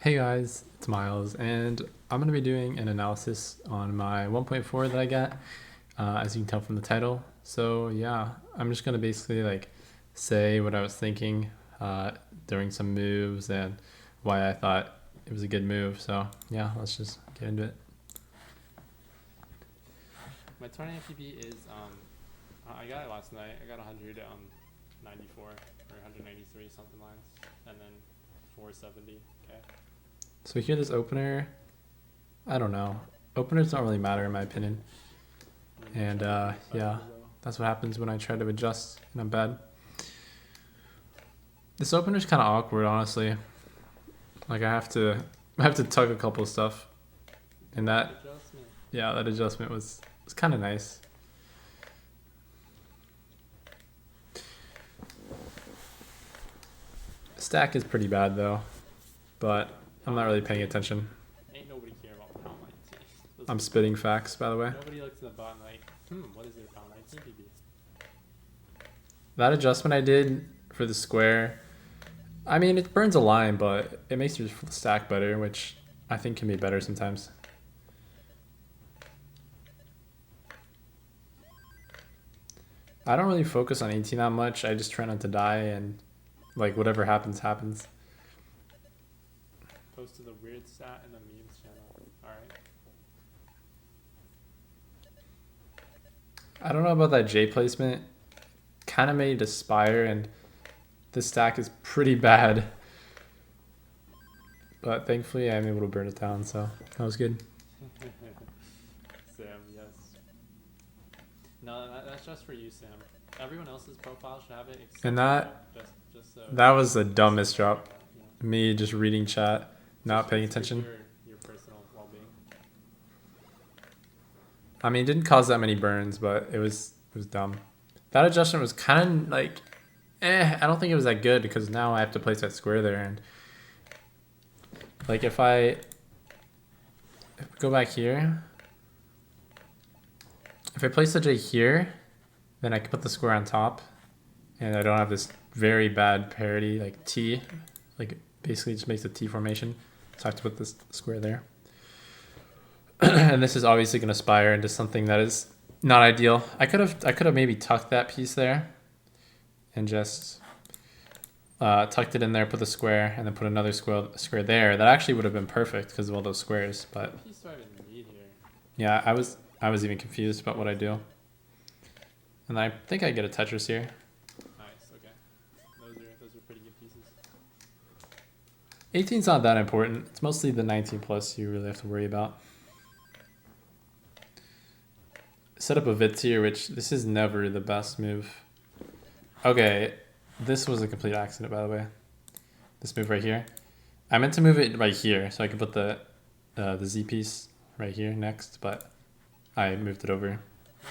Hey guys, it's Miles, and I'm going to be doing an analysis on my 1.4 that I got, as you can tell from the title. So yeah, I'm just going to basically say what I was thinking during some moves and why I thought it was a good move. So yeah, let's just get into it. My tournament FPP is I got it last night. I got 194 or 193 something lines, and then 470. Okay. So here, this opener, I don't know. Openers don't really matter in my opinion, and yeah, that's what happens when I try to adjust and I'm bad. This opener's kind of awkward, honestly. Like I have to tug a couple of stuff, and that adjustment was kind of nice. Stack is pretty bad though, but I'm not really paying attention. Ain't nobody care about pound 19. I'm spitting facts, by the way. Nobody looks at the bottom like, what is their pound 19 PB? That adjustment I did for the square, I mean, it burns a line, but it makes your stack better, which I think can be better sometimes. I don't really focus on 18 that much. I just try not to die, and like whatever happens, happens. Post to the weird stat in the memes channel. Alright. I don't know about that J placement. Kind of made it aspire, and this stack is pretty bad. But thankfully, I'm able to burn it down, so that was good. Sam, yes. No, that's just for you, Sam. Everyone else's profile should have it. And that just so that was the dumbest drop. Yeah. Me just reading chat, not paying attention. Your personal well-being. I mean, it didn't cause that many burns, but it was dumb. That adjustment was kind of like, I don't think it was that good because now I have to place that square there, and like if I go back here, if I place the J here, then I can put the square on top, and I don't have this very bad parity like T, like it basically just makes a T formation. So I have to put this square there. And this is obviously going to spire into something that is not ideal. I could have maybe tucked that piece there and just tucked it in there, put the square, and then put another square there. That actually would have been perfect because of all those squares. But what piece do I even need here? Yeah, I was even confused about what I do. And I think I get a Tetris here. Nice, okay. Those are pretty good pieces. 18's not that important. It's mostly the 19 plus you really have to worry about. Set up a Vitz here, which this is never the best move. Okay, this was a complete accident, by the way. This move right here. I meant to move it right here, so I could put the Z piece right here next, but I moved it over.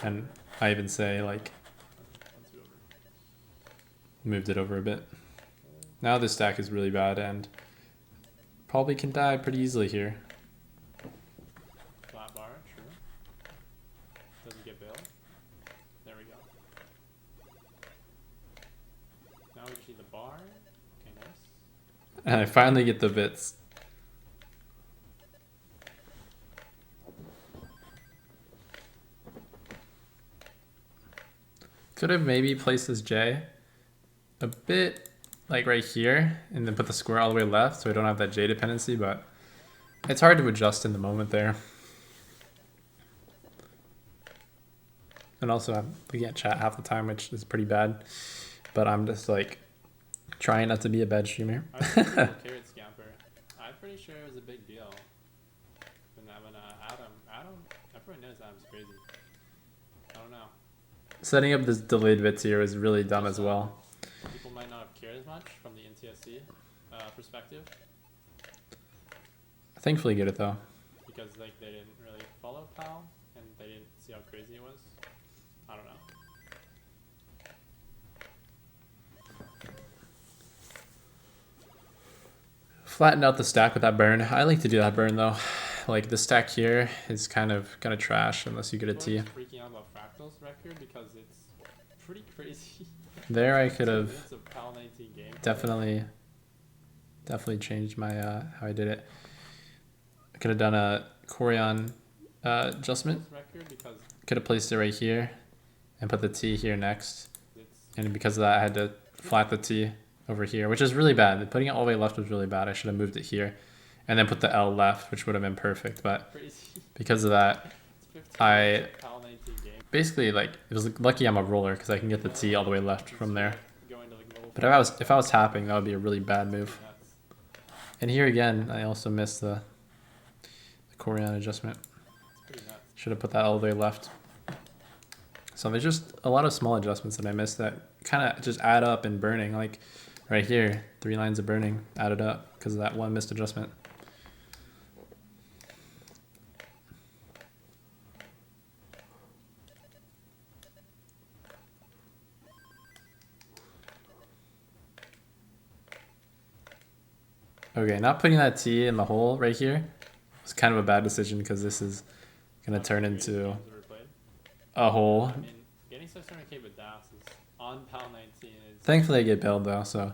And I even say, like, moved it over a bit. Now this stack is really bad, and probably can die pretty easily here. Flat bar, true. Doesn't get bailed. There we go. Now we just need the bar. Okay, nice. And I finally get the bits. Could have maybe placed this J a bit like right here and then put the square all the way left so I don't have that J dependency, but it's hard to adjust in the moment there. And also I'm looking at chat half the time, which is pretty bad, but I'm just like trying not to be a bad streamer. Carrot scamper. I'm pretty sure it was a big deal. When Adam, everyone knows Adam's crazy. I don't know. Setting up this delayed Vitz here is really dumb as well. People might not have cared as much from the NTSC perspective. I thankfully get it though. Because like they didn't really follow PAL and they didn't see how crazy it was. I don't know. Flatten out the stack with that burn. I like to do that burn though. Like the stack here is kind of trash unless you get a T. I'm freaking out about Fractal's record because it's pretty crazy. There I could have It's a PAL 19 game. definitely Definitely changed my how I did it. I could have done a chorion adjustment. Because could have placed it right here and put the T here next. it's And because of that, I had to flat the T over here, which is really bad. Putting it all the way left was really bad. I should have moved it here and then put the L left, which would have been perfect. But crazy. because of that, It's 15 I PAL 19 game. basically like it was lucky I'm a roller because I can get the T all the way left from there. Going to like level But if I was tapping, that would be a really bad move. nuts. And here again, I also missed the chorion adjustment. It's pretty nuts. Should have put that all the way left. So there's just a lot of small adjustments that I missed that kind of just add up and burning. Like right here, 3 lines of burning added up because of that one missed adjustment. Okay, not putting that T in the hole right here was kind of a bad decision because this is going to turn into a hole. I mean, getting 600k with DAS is on PAL 19 is Thankfully I get bailed though, so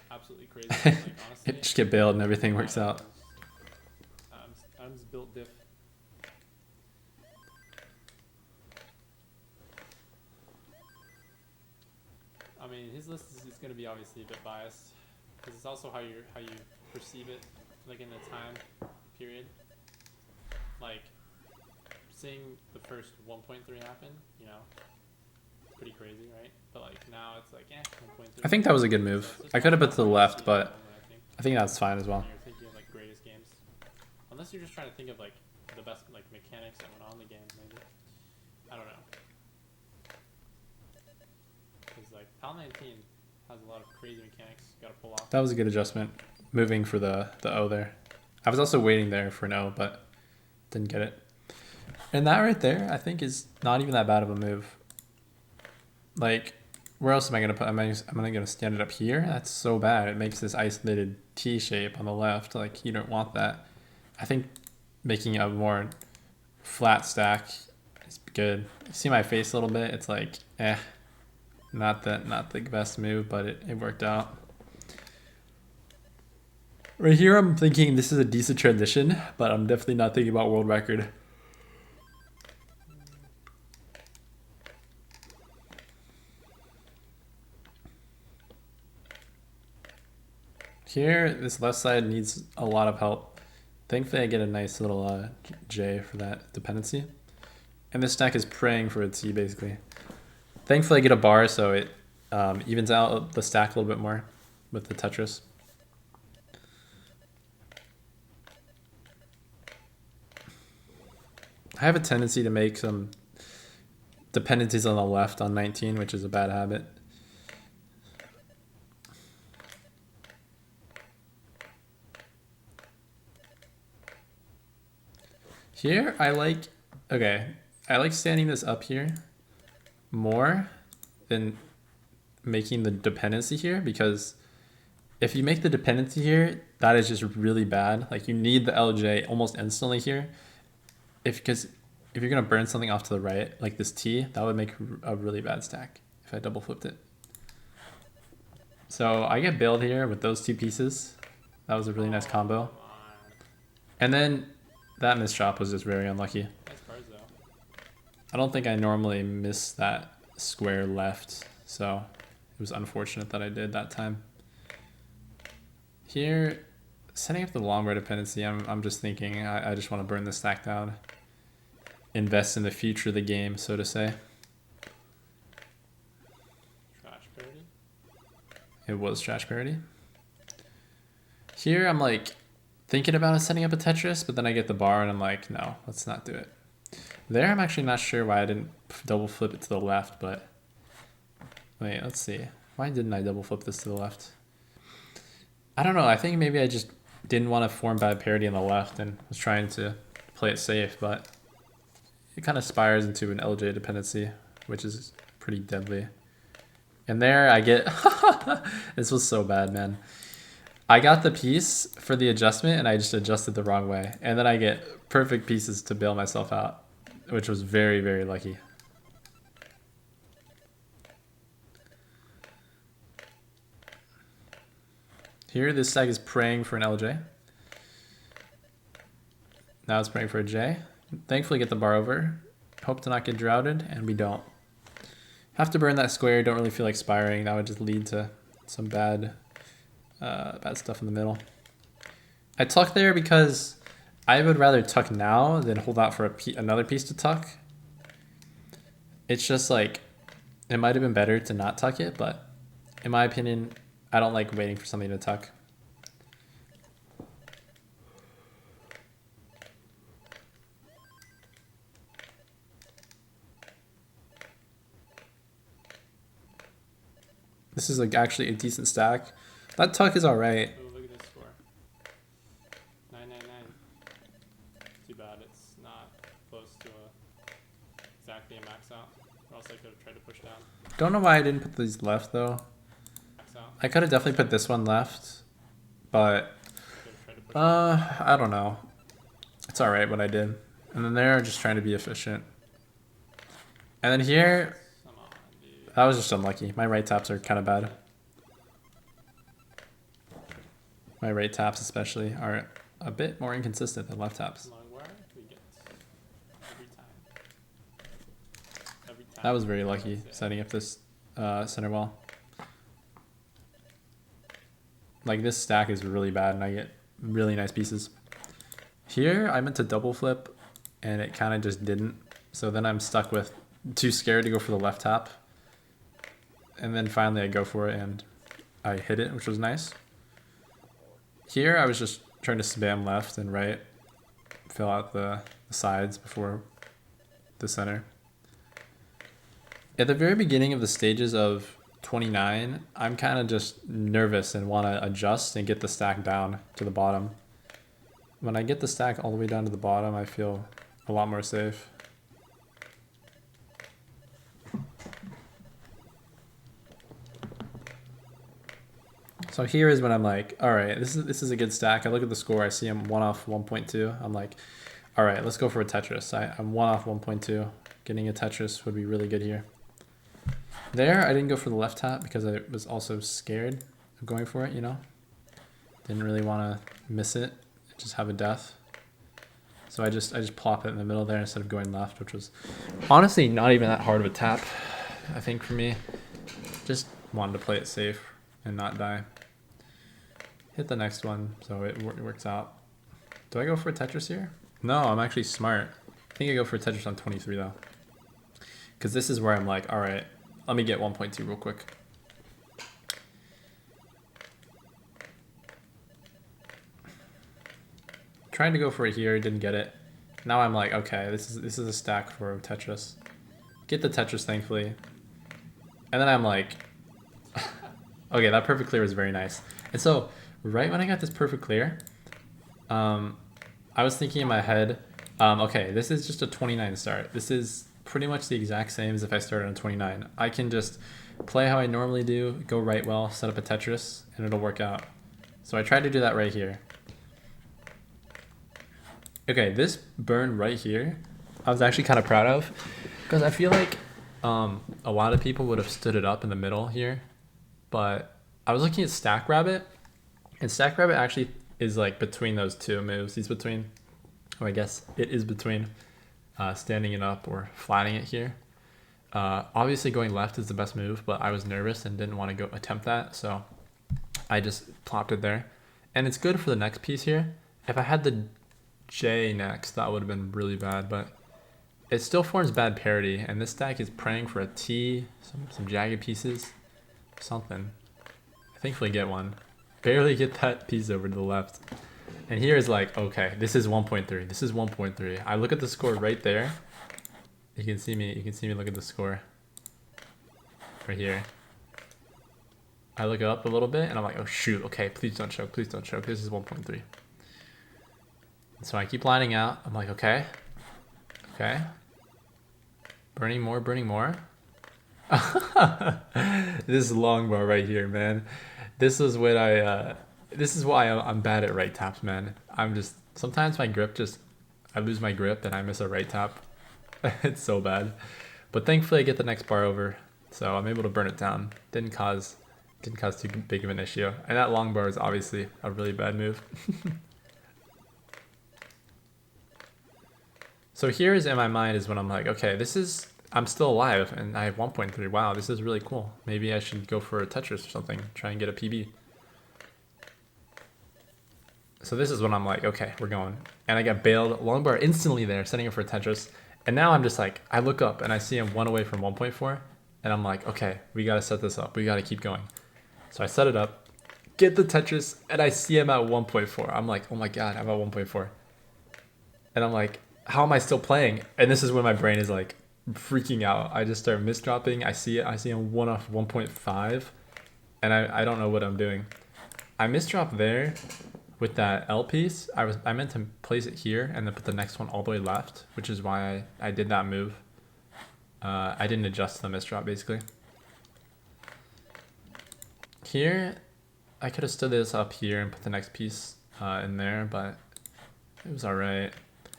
absolutely crazy. Like, honestly, just get bailed and everything works out. I'm just built diff. I mean, his list is going to be obviously a bit biased because it's also how you perceive it, like in the time period. Like seeing the first 1.3 happen, you know, it's pretty crazy, right? But like now it's like, 1.3. I think that was a good move. I could have put to the left, but I think that's fine as well. You're thinking of like greatest games, unless you're just trying to think of like the best like mechanics that went on in the game. Maybe I don't know, because like PAL 19 has a lot of crazy mechanics you gotta pull off. That was a good adjustment. Moving for the O there. I was also waiting there for an O, but didn't get it. And that right there, I think, is not even that bad of a move. Like, where else am I gonna put? Am I gonna stand it up here? That's so bad. It makes this isolated T shape on the left. Like, you don't want that. I think making a more flat stack is good. You see my face a little bit? It's like, not the best move, but it worked out. Right here, I'm thinking this is a decent transition, but I'm definitely not thinking about world record. Here, this left side needs a lot of help. Thankfully, I get a nice little J for that dependency. And this stack is praying for a T, basically. Thankfully, I get a bar, so it evens out the stack a little bit more with the Tetris. I have a tendency to make some dependencies on the left on 19, which is a bad habit. Here, I like standing this up here more than making the dependency here, because if you make the dependency here, that is just really bad. Like, you need the LJ almost instantly here. Because if you're going to burn something off to the right, like this T, that would make a really bad stack if I double flipped it. So I get bailed here with those two pieces. That was a really nice combo. And then that missed shot was just very unlucky. Nice cards though. I don't think I normally miss that square left, so it was unfortunate that I did that time. Here, setting up the long bar dependency, I'm just thinking I just want to burn the stack down. Invest in the future of the game, so to say. Trash parity? It was trash parity. Here I'm like thinking about setting up a Tetris, but then I get the bar and I'm like, no, let's not do it. There I'm actually not sure why I didn't double flip it to the left, but wait, let's see. Why didn't I double flip this to the left? I don't know. I think maybe I just didn't want to form bad parity on the left and was trying to play it safe, but it kind of spires into an LJ dependency, which is pretty deadly. And there I get, this was so bad, man. I got the piece for the adjustment and I just adjusted the wrong way. And then I get perfect pieces to bail myself out, which was very, very lucky. Here, this stack is praying for an LJ. Now it's praying for a J. Thankfully get the bar over. Hope to not get droughted, and we don't. Have to burn that square, don't really feel like spiring. That would just lead to some bad stuff in the middle. I tuck there because I would rather tuck now than hold out for another piece to tuck. It's just like, it might have been better to not tuck it, but in my opinion, I don't like waiting for something to tuck. This is like actually a decent stack. That tuck is all right. Oh, look at this score. 999. Too bad it's not close to exactly a max out. Or else I could have tried to push down. Don't know why I didn't put these left though. Max out. I could have definitely put this one left, but I don't know. It's all right what I did. And then there, just trying to be efficient. And then here, Come on, dude. that was just unlucky. My right taps are kind of bad. My right taps especially are a bit more inconsistent than left taps. Come on, where we get every time. Every time. That was very lucky setting up this center wall. Like this stack is really bad and I get really nice pieces. Here I meant to double flip and it kind of just didn't. So then I'm stuck with too scared to go for the left tap. And then finally I go for it and I hit it, which was nice. Here I was just trying to spam left and right, fill out the sides before the center. At the very beginning of the stages of 29, I'm kind of just nervous and want to adjust and get the stack down to the bottom. When I get the stack all the way down to the bottom, I feel a lot more safe. So here is when I'm like, all right, this is a good stack. I look at the score, I see I'm 1 off 1.2. I'm like, all right, let's go for a Tetris. I'm 1 off 1.2. Getting a Tetris would be really good here. There, I didn't go for the left tap because I was also scared of going for it, you know? Didn't really want to miss it, just have a death. So I just plop it in the middle there instead of going left, which was honestly not even that hard of a tap, I think, for me. Just wanted to play it safe and not die. Hit the next one, so it works out. Do I go for a Tetris here? No, I'm actually smart. I think I go for a Tetris on 23 though. Because this is where I'm like, all right, let me get 1.2 real quick. Trying to go for it here, didn't get it. Now I'm like, okay, this is a stack for Tetris. Get the Tetris, thankfully. And then I'm like, okay, that perfect clear was very nice. And so, right when I got this perfect clear, I was thinking in my head, okay, this is just a 29 start. This is pretty much the exact same as if I started on 29. I can just play how I normally do, go right well, set up a Tetris, and it'll work out. So I tried to do that right here. Okay, this burn right here, I was actually kind of proud of, because I feel like a lot of people would have stood it up in the middle here, but I was looking at Stack Rabbit, and Stack Rabbit actually is like between those two moves. He's between, or I guess it is between standing it up or flattening it here. Obviously going left is the best move, but I was nervous and didn't want to go attempt that, so I just plopped it there. And it's good for the next piece here. If I had the J next, that would have been really bad, but it still forms bad parity, and this stack is praying for a T, some jagged pieces, something. Thankfully get one. Barely get that piece over to the left. And here is like, okay, this is 1.3. This is 1.3. I look at the score right there. You can see me look at the score. Right here. I look up a little bit and I'm like, oh shoot, okay, please don't choke, please don't choke. This is 1.3. So I keep lining out. I'm like, okay. Okay. Burning more, burning more. This long bar right here, man. This is what this is why I'm bad at right taps, man. Sometimes my grip I lose my grip and I miss a right tap. It's so bad. But thankfully I get the next bar over. So I'm able to burn it down. Didn't cause didn't cause too big of an issue. And that long bar is obviously a really bad move. So here's in my mind is when I'm like, okay, I'm still alive and I have 1.3. Wow, this is really cool. Maybe I should go for a Tetris or something, try and get a PB. So this is when I'm like, okay, we're going. And I get bailed, long bar instantly there, setting up for Tetris. And now I'm just like, I look up and I see him 1 away from 1.4. And I'm like, okay, we gotta set this up. We gotta keep going. So I set it up, get the Tetris, and I see him at 1.4. I'm like, oh my God, I'm at 1.4. And I'm like, how am I still playing? And this is when my brain is like freaking out. I just start misdropping. I see him 1 off 1.5. And I don't know what I'm doing. I misdrop there with that L piece. I meant to place it here and then put the next one all the way left, which is why I did that move. I didn't adjust the misdrop basically. Here, I could have stood this up here and put the next piece in there, but it was alright.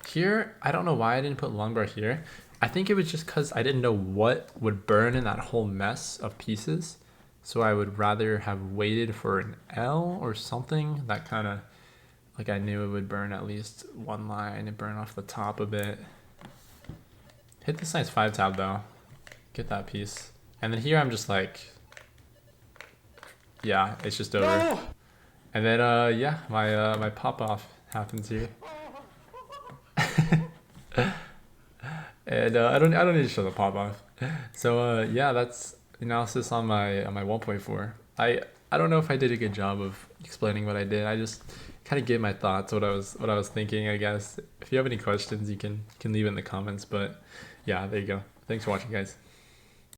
Here, I don't know why I didn't put long bar here. I think it was just because I didn't know what would burn in that whole mess of pieces. So I would rather have waited for an L or something that kind of, like I knew it would burn at least one line and burn off the top a bit. Hit this nice 5 tab though. Get that piece. And then here I'm just like, yeah, it's just over. No! And then yeah, my pop off happens here. And I don't need to show the pop off. So yeah, that's analysis on my 1.4. I don't know if I did a good job of explaining what I did. I just kind of gave my thoughts, what I was thinking, I guess. If you have any questions, you can leave it in the comments. But yeah, there you go. Thanks for watching, guys.